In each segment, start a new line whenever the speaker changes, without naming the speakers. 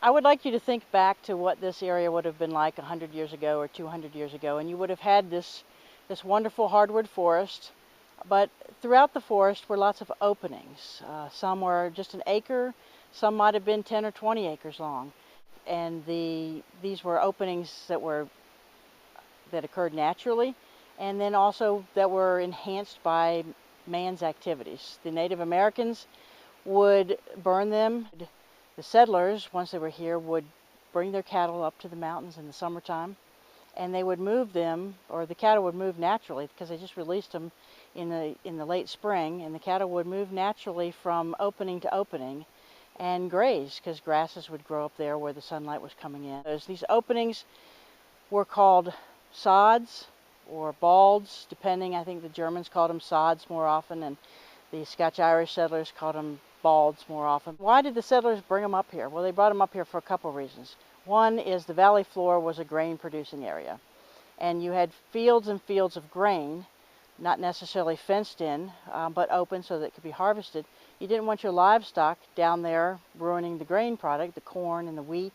I would like you to think back to what this area would have been like 100 years ago or 200 years ago, and you would have had this wonderful hardwood forest, but throughout the forest were lots of openings. Some were just an acre, some might have been 10 or 20 acres long, and these were openings that occurred naturally, and then also that were enhanced by man's activities. The Native Americans would burn them. The settlers, once they were here, would bring their cattle up to the mountains in the summertime, and they would move them, or the cattle would move naturally because they just released them in the late spring, and the cattle would move naturally from opening to opening and graze because grasses would grow up there where the sunlight was coming in. These openings were called sods or balds, depending. I think the Germans called them sods more often, and the Scotch-Irish settlers called them balds more often. Why did the settlers bring them up here? Well, they brought them up here for a couple of reasons. One is the valley floor was a grain producing area, and you had fields and fields of grain, not necessarily fenced in, but open so that it could be harvested. You didn't want your livestock down there ruining the grain product, the corn and the wheat,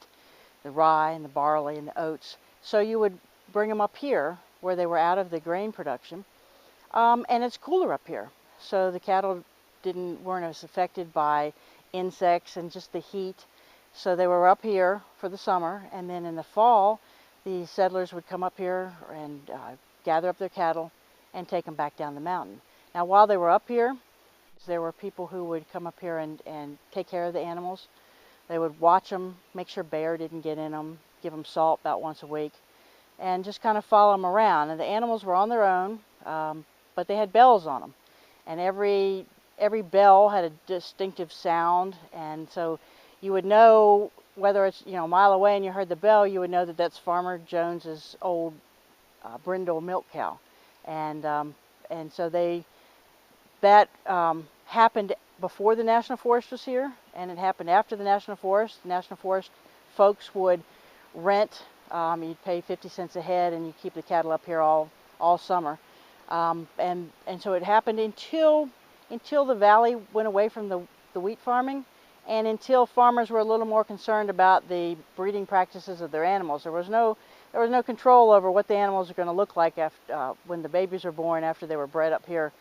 the rye and the barley and the oats. So you would bring them up here where they were out of the grain production, and it's cooler up here. So the cattle weren't as affected by insects and just the heat. So they were up here for the summer, and then in the fall, the settlers would come up here and gather up their cattle and take them back down the mountain. Now, while they were up here, there were people who would come up here and take care of the animals. They would watch them, make sure bear didn't get in them, give them salt about once a week, and just kind of follow them around. And the animals were on their own, but they had bells on them, and every bell had a distinctive sound, and so you would know whether it's a mile away and you heard the bell, you would know that that's Farmer Jones's old brindle milk cow, and so that happened before the National Forest was here, and it happened after the National Forest. The National Forest folks would rent. You'd pay 50 cents a head, and you keep the cattle up here all summer, and so it happened until the valley went away from the wheat farming, and until farmers were a little more concerned about the breeding practices of their animals. There was no control over what the animals were going to look like after when the babies were born, after they were bred up here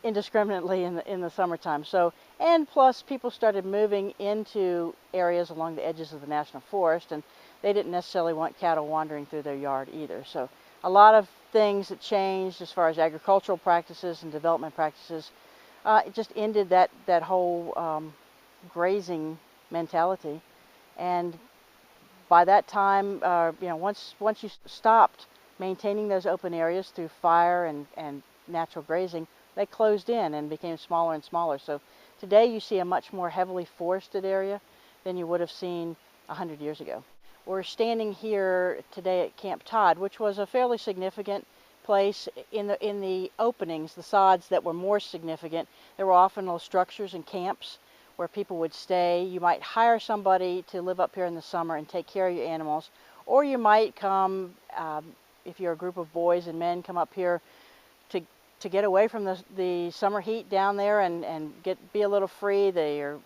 indiscriminately in the summertime. So, and plus people started moving into areas along the edges of the National Forest, and they didn't necessarily want cattle wandering through their yard either. So a lot of things that changed as far as agricultural practices and development practices. It just ended that whole grazing mentality, and by that time, once you stopped maintaining those open areas through fire and natural grazing, they closed in and became smaller and smaller. So today you see a much more heavily forested area than you would have seen 100 years ago. We're standing here today at Camp Todd, which was a fairly significant place. In the openings, the sods that were more significant, there were often little structures and camps where people would stay. You might hire somebody to live up here in the summer and take care of your animals, or you might come, if you're a group of boys and men, come up here to get away from the summer heat down there and be a little free. Their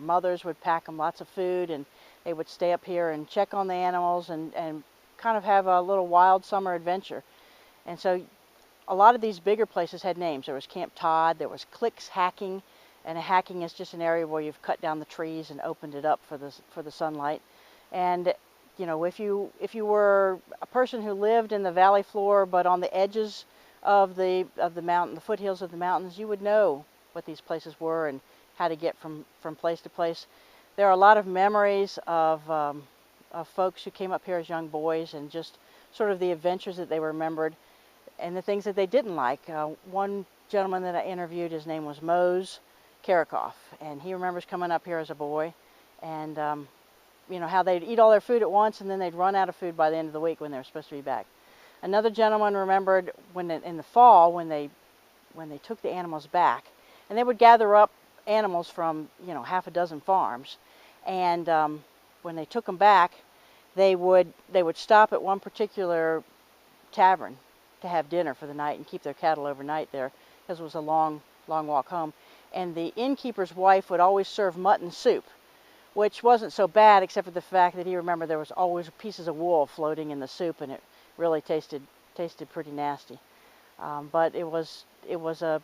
mothers would pack them lots of food, and they would stay up here and check on the animals and kind of have a little wild summer adventure. And so a lot of these bigger places had names. There was Camp Todd, there was Clicks Hacking, and a hacking is just an area where you've cut down the trees and opened it up for the sunlight. And if you were a person who lived in the valley floor but on the edges of the mountain, the foothills of the mountains, you would know what these places were and how to get from place to place. There are a lot of memories of folks who came up here as young boys, and just sort of the adventures that they remembered and the things that they didn't like. One gentleman that I interviewed, his name was Mose Karakoff, and he remembers coming up here as a boy, and how they'd eat all their food at once, and then they'd run out of food by the end of the week when they were supposed to be back. Another gentleman remembered in the fall when they took the animals back, and they would gather up animals from half a dozen farms, and when they took them back, they would stop at one particular tavern to have dinner for the night and keep their cattle overnight there, because it was a long walk home. And the innkeeper's wife would always serve mutton soup, which wasn't so bad except for the fact that he remembered there was always pieces of wool floating in the soup, and it really tasted pretty nasty. But it was a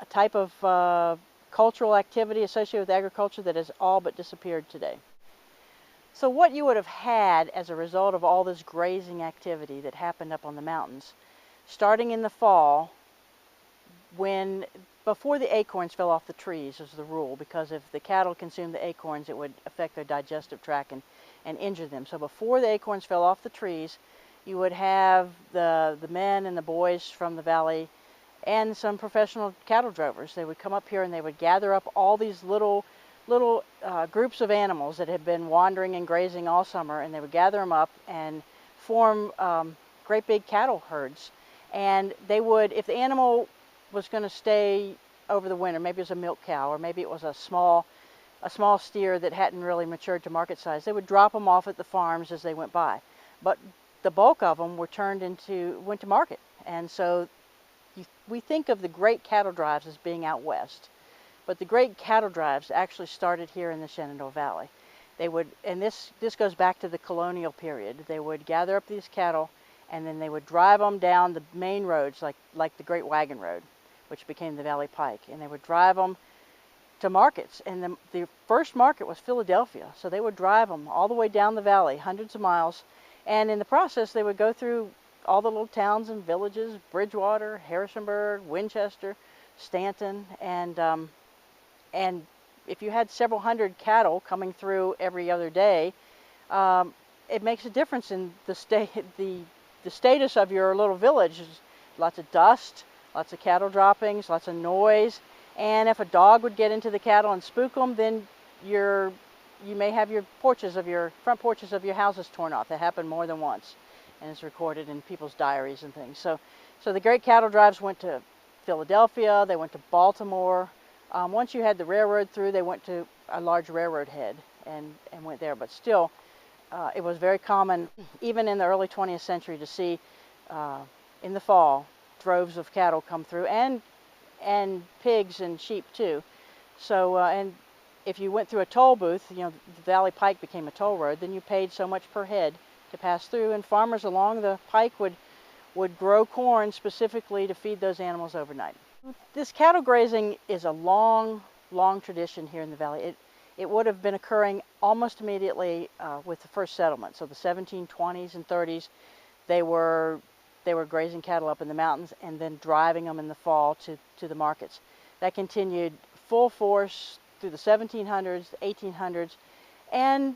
type of cultural activity associated with agriculture that has all but disappeared today. So what you would have had as a result of all this grazing activity that happened up on the mountains, starting in the fall, before the acorns fell off the trees was the rule, because if the cattle consumed the acorns, it would affect their digestive tract and injure them. So before the acorns fell off the trees, you would have the men and the boys from the valley and some professional cattle drovers. They would come up here and they would gather up all these little groups of animals that had been wandering and grazing all summer, and they would gather them up and form great big cattle herds. And they would, if the animal was going to stay over the winter, maybe it was a milk cow, or maybe it was a small steer that hadn't really matured to market size, they would drop them off at the farms as they went by. But the bulk of them went to market. And so we think of the great cattle drives as being out west, but the great cattle drives actually started here in the Shenandoah Valley. They would, and this goes back to the colonial period. They would gather up these cattle, and then they would drive them down the main roads, like the Great Wagon Road, which became the Valley Pike, and they would drive them to markets. And the first market was Philadelphia, so they would drive them all the way down the valley, hundreds of miles, and in the process they would go through all the little towns and villages: Bridgewater, Harrisonburg, Winchester, Stanton, and if you had several hundred cattle coming through every other day, it makes a difference in the status of your little village. There's lots of dust, lots of cattle droppings, lots of noise, and if a dog would get into the cattle and spook them, then you may have your front porches of your houses torn off. That happened more than once, and it's recorded in people's diaries and things. So the great cattle drives went to Philadelphia, they went to Baltimore. Once you had the railroad through, they went to a large railroad head and went there. But still, it was very common, even in the early 20th century, to see in the fall droves of cattle come through, and pigs and sheep too. So and if you went through a toll booth, the Valley Pike became a toll road, then you paid so much per head to pass through, and farmers along the pike would grow corn specifically to feed those animals overnight. This cattle grazing is a long tradition here in the valley. It would have been occurring almost immediately with the first settlement. So the 1720s and 30s, they were grazing cattle up in the mountains and then driving them in the fall to the markets. That continued full force through the 1700s, the 1800s, and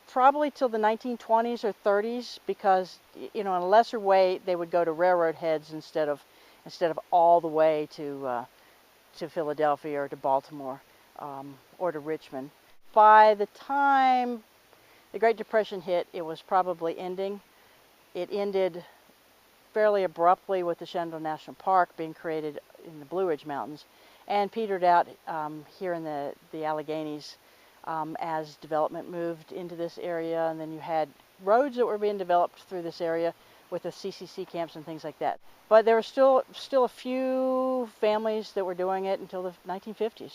probably till the 1920s or 30s, because in a lesser way they would go to railroad heads instead of all the way to Philadelphia or to Baltimore or to Richmond. By the time the Great Depression hit, it was probably ending. It ended fairly abruptly with the Shenandoah National Park being created in the Blue Ridge Mountains, and petered out here in the Alleghenies as development moved into this area, and then you had roads that were being developed through this area with the CCC camps and things like that. But there were still a few families that were doing it until the 1950s.